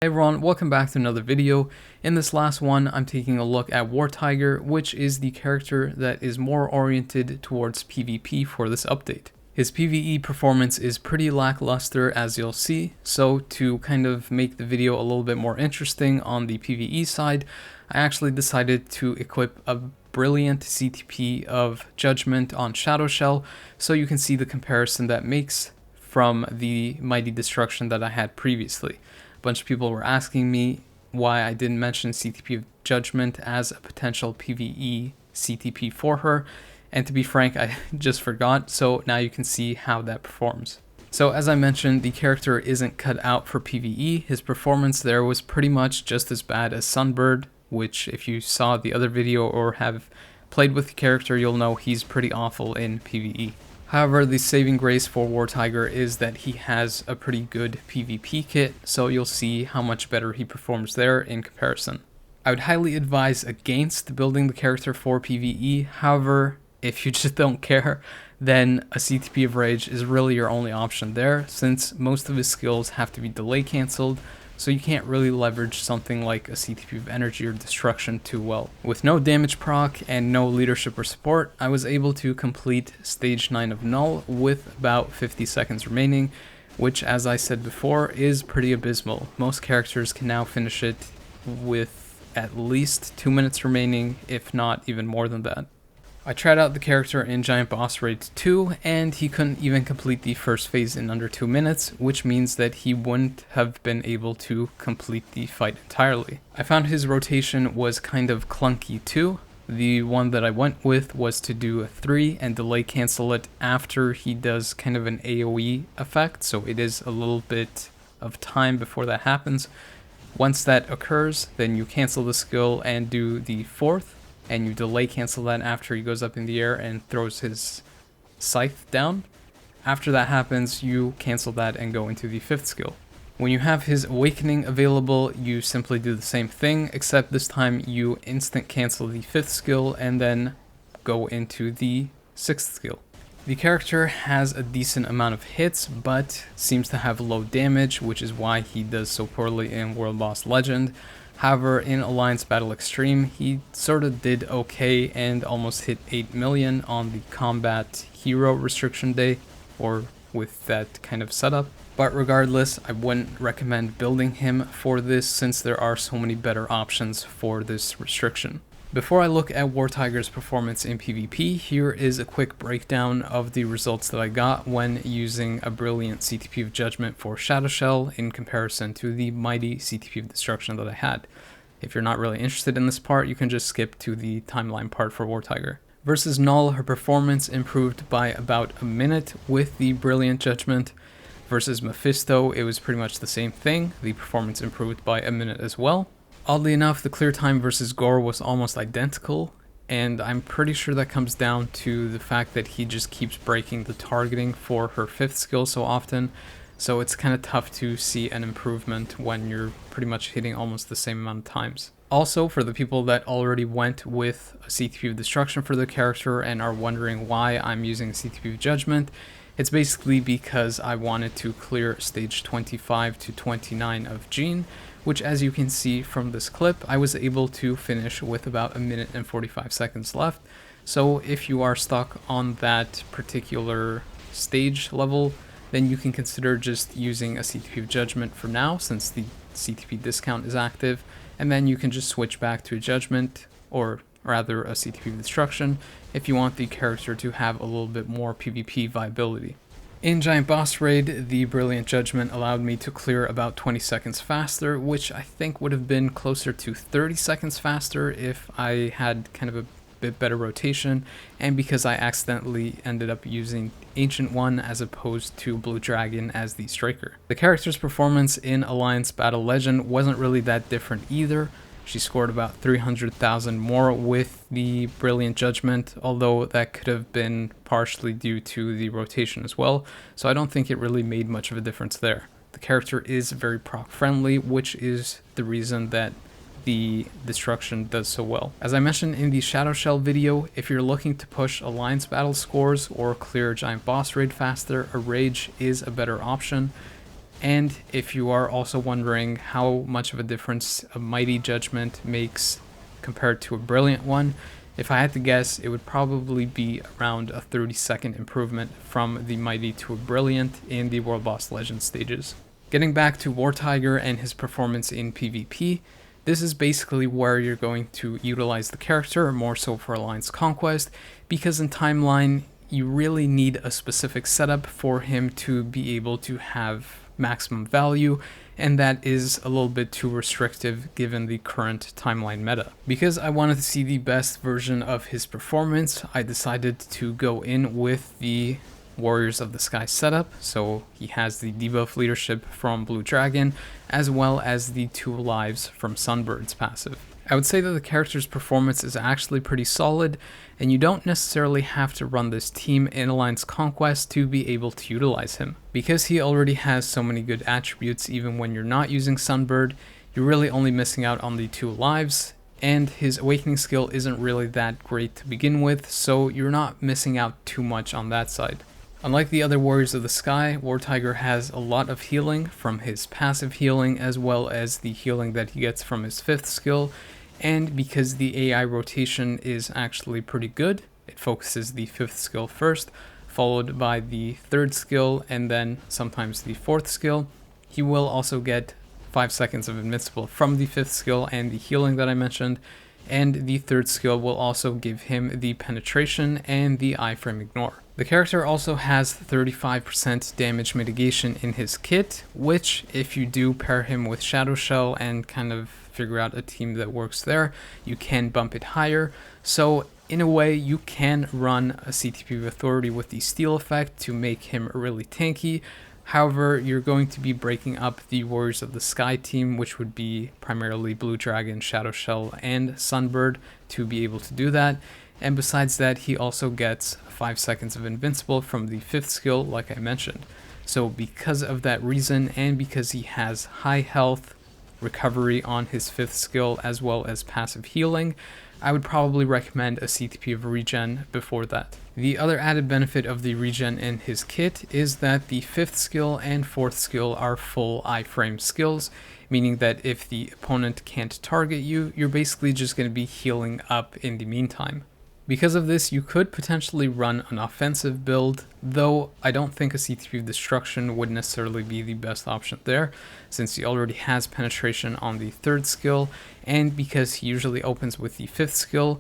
Hey everyone, welcome back to another video. In this last one, I'm taking a look at War Tiger, which is the character that is more oriented towards PvP for this update. His PvE performance is pretty lackluster, as you'll see, so to kind of make the video a little bit more interesting on the PvE side, I actually decided to equip a brilliant CTP of Judgment on Shadow Shell, so you can see the comparison that makes from the Mighty Destruction that I had previously. A bunch of people were asking me why I didn't mention CTP of Judgment as a potential PvE CTP for her, and to be frank, I just forgot, so now you can see how that performs. So as I mentioned, the character isn't cut out for PvE. His performance there was pretty much just as bad as Sunbird, which if you saw the other video or have played with the character, you'll know he's pretty awful in PvE. However, the saving grace for War Tiger is that he has a pretty good PvP kit, so you'll see how much better he performs there in comparison. I would highly advise against building the character for PvE, however, if you just don't care, then a CTP of Rage is really your only option there, since most of his skills have to be delay cancelled, so you can't really leverage something like a CTP of Energy or Destruction too well. With no damage proc and no leadership or support, I was able to complete stage 9 of Knull with about 50 seconds remaining, which, as I said before, is pretty abysmal. Most characters can now finish it with at least 2 minutes remaining, if not even more than that. I tried out the character in Giant Boss Raid 2, and he couldn't even complete the first phase in under 2 minutes, which means that he wouldn't have been able to complete the fight entirely. I found his rotation was kind of clunky too. The one that I went with was to do a 3 and delay cancel it after he does kind of an AoE effect, so it is a little bit of time before that happens. Once that occurs, then you cancel the skill and do the 4th, and you delay cancel that after he goes up in the air and throws his scythe down. After that happens, you cancel that and go into the 5th skill. When you have his awakening available, you simply do the same thing, except this time you instant cancel the 5th skill and then go into the 6th skill. The character has a decent amount of hits, but seems to have low damage, which is why he does so poorly in World Boss Legend. However, in Alliance Battle Extreme, he sort of did okay and almost hit 8 million on the Combat Hero Restriction Day, or with that kind of setup. But regardless, I wouldn't recommend building him for this since there are so many better options for this restriction. Before I look at War Tiger's performance in PvP, here is a quick breakdown of the results that I got when using a brilliant CTP of Judgment for Shadow Shell in comparison to the mighty CTP of Destruction that I had. If you're not really interested in this part, you can just skip to the timeline part for War Tiger. Versus Knull, her performance improved by about a minute with the brilliant Judgment. Versus Mephisto, it was pretty much the same thing. The performance improved by a minute as well. Oddly enough, the clear time versus Gorr was almost identical, and I'm pretty sure that comes down to the fact that he just keeps breaking the targeting for her 5th skill so often, so it's kind of tough to see an improvement when you're pretty much hitting almost the same amount of times. Also, for the people that already went with a CTP of Destruction for the character and are wondering why I'm using a CTP of Judgment, it's basically because I wanted to clear stage 25 to 29 of Gene, which, as you can see from this clip, I was able to finish with about 1 minute and 45 seconds left. So if you are stuck on that particular stage level, then you can consider just using a CTP of Judgment for now, since the CTP discount is active, and then you can just switch back to a Judgment, or rather a CTP of Destruction, if you want the character to have a little bit more PvP viability. In Giant Boss Raid, the Brilliant Judgment allowed me to clear about 20 seconds faster, which I think would have been closer to 30 seconds faster if I had kind of a bit better rotation, and because I accidentally ended up using Ancient One as opposed to Blue Dragon as the striker. The character's performance in Alliance Battle Legend wasn't really that different either. She scored about 300,000 more with the Brilliant Judgment, although that could have been partially due to the rotation as well, so I don't think it really made much of a difference there. The character is very proc friendly, which is the reason that the Destruction does so well. As I mentioned in the Shadow Shell video, if you're looking to push Alliance battle scores or clear Giant Boss Raid faster, a Rage is a better option. And if you are also wondering how much of a difference a Mighty Judgment makes compared to a Brilliant one, if I had to guess, it would probably be around a 30-second improvement from the Mighty to a Brilliant in the World Boss Legend stages. Getting back to War Tiger and his performance in PvP, this is basically where you're going to utilize the character, more so for Alliance Conquest, because in Timeline, you really need a specific setup for him to be able to have maximum value, and that is a little bit too restrictive given the current Timeline meta. Because I wanted to see the best version of his performance, I decided to go in with the Warriors of the Sky setup. So he has the debuff leadership from Blue Dragon, as well as the 2 lives from Sunbird's passive. I would say that the character's performance is actually pretty solid, and you don't necessarily have to run this team in Alliance Conquest to be able to utilize him. Because he already has so many good attributes even when you're not using Sunbird, you're really only missing out on the 2 lives, and his Awakening skill isn't really that great to begin with, so you're not missing out too much on that side. Unlike the other Warriors of the Sky, War Tiger has a lot of healing from his passive healing as well as the healing that he gets from his 5th skill, and because the AI rotation is actually pretty good, it focuses the 5th skill first, followed by the 3rd skill and then sometimes the 4th skill. He will also get 5 seconds of invincible from the 5th skill and the healing that I mentioned, and the 3rd skill will also give him the penetration and the iframe ignore. The character also has 35% damage mitigation in his kit, which if you do pair him with Shadow Shell and kind of figure out a team that works there, you can bump it higher. So in a way, you can run a CTP of Authority with the Steel effect to make him really tanky. However, you're going to be breaking up the Warriors of the Sky team, which would be primarily Blue Dragon, Shadow Shell, and Sunbird, to be able to do that. And besides that, he also gets 5 seconds of invincible from the 5th skill, like I mentioned. So because of that reason, and because he has high health, recovery on his 5th skill, as well as passive healing, I would probably recommend a CTP of regen before that. The other added benefit of the regen in his kit is that the 5th skill and 4th skill are full iframe skills, meaning that if the opponent can't target you, you're basically just going to be healing up in the meantime. Because of this, you could potentially run an offensive build, though I don't think a CTP of Destruction would necessarily be the best option there, since he already has penetration on the 3rd skill, and because he usually opens with the 5th skill,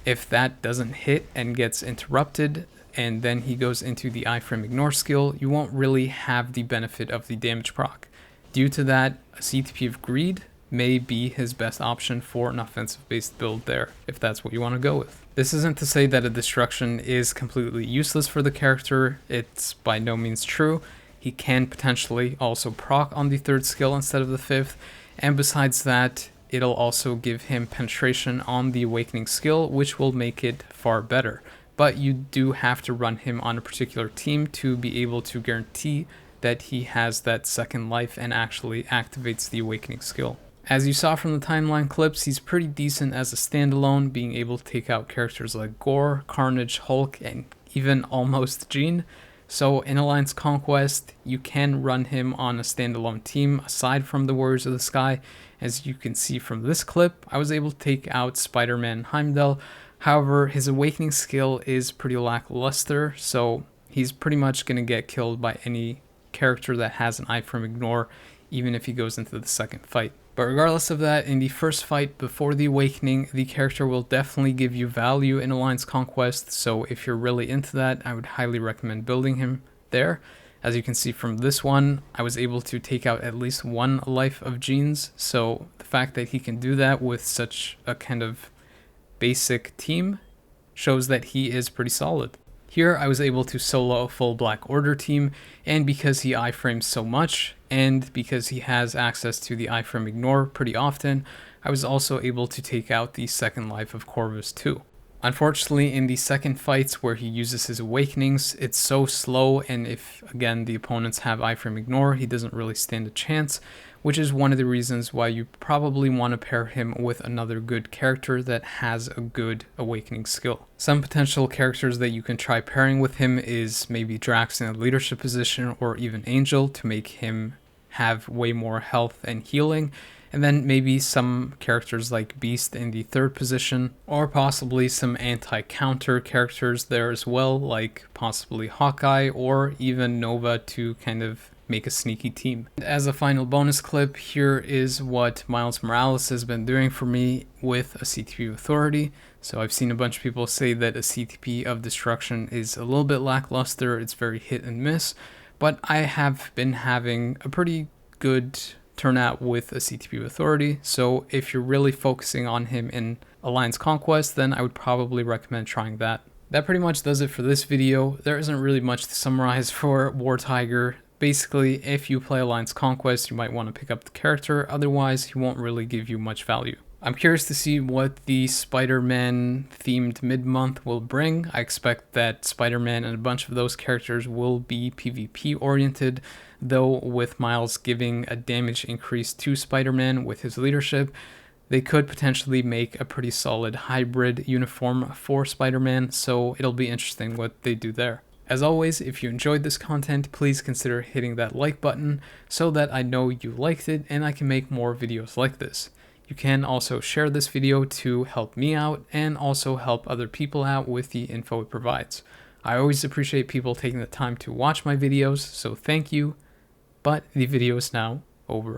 if that doesn't hit and gets interrupted, and then he goes into the iframe ignore skill, you won't really have the benefit of the damage proc. Due to that, a CTP of Greed may be his best option for an offensive-based build there, if that's what you want to go with. This isn't to say that a Destruction is completely useless for the character, it's by no means true. He can potentially also proc on the 3rd skill instead of the 5th, and besides that, it'll also give him penetration on the Awakening skill, which will make it far better. But you do have to run him on a particular team to be able to guarantee that he has that 2nd life and actually activates the Awakening skill. As you saw from the Timeline clips, he's pretty decent as a standalone, being able to take out characters like Gorr, Carnage, Hulk, and even almost Jean. So in Alliance Conquest, you can run him on a standalone team aside from the Warriors of the Sky. As you can see from this clip, I was able to take out Spider-Man Heimdall. However, his Awakening skill is pretty lackluster, so he's pretty much going to get killed by any character that has an iframe ignore, even if he goes into the 2nd fight. But regardless of that, in the first fight before the Awakening, the character will definitely give you value in Alliance Conquest, so if you're really into that, I would highly recommend building him there. As you can see from this one, I was able to take out at least 1 life of Jean's, so the fact that he can do that with such a kind of basic team shows that he is pretty solid. Here I was able to solo a full Black Order team, and because he iframes so much, and because he has access to the iframe ignore pretty often, I was also able to take out the 2nd life of Corvus too. Unfortunately, in the 2nd fights where he uses his Awakenings, it's so slow, and if, again, the opponents have iframe ignore, he doesn't really stand a chance, which is one of the reasons why you probably want to pair him with another good character that has a good Awakening skill. Some potential characters that you can try pairing with him is maybe Drax in a leadership position, or even Angel to make him have way more health and healing. And then maybe some characters like Beast in the third position, or possibly some anti-counter characters there as well, like possibly Hawkeye or even Nova to kind of make a sneaky team. As a final bonus clip, here is what Miles Morales has been doing for me with a CTP Authority. So I've seen a bunch of people say that a CTP of Destruction is a little bit lackluster, it's very hit and miss, but I have been having a pretty good turnout with a CTP Authority, so if you're really focusing on him in Alliance Conquest, then I would probably recommend trying that. That pretty much does it for this video. There isn't really much to summarize for War Tiger. Basically, if you play Alliance Conquest, you might want to pick up the character, otherwise he won't really give you much value. I'm curious to see what the Spider-Man themed mid-month will bring. I expect that Spider-Man and a bunch of those characters will be PvP oriented, though with Miles giving a damage increase to Spider-Man with his leadership, they could potentially make a pretty solid hybrid uniform for Spider-Man, so it'll be interesting what they do there. As always, if you enjoyed this content, please consider hitting that like button so that I know you liked it and I can make more videos like this. You can also share this video to help me out and also help other people out with the info it provides. I always appreciate people taking the time to watch my videos, so thank you, but the video is now over.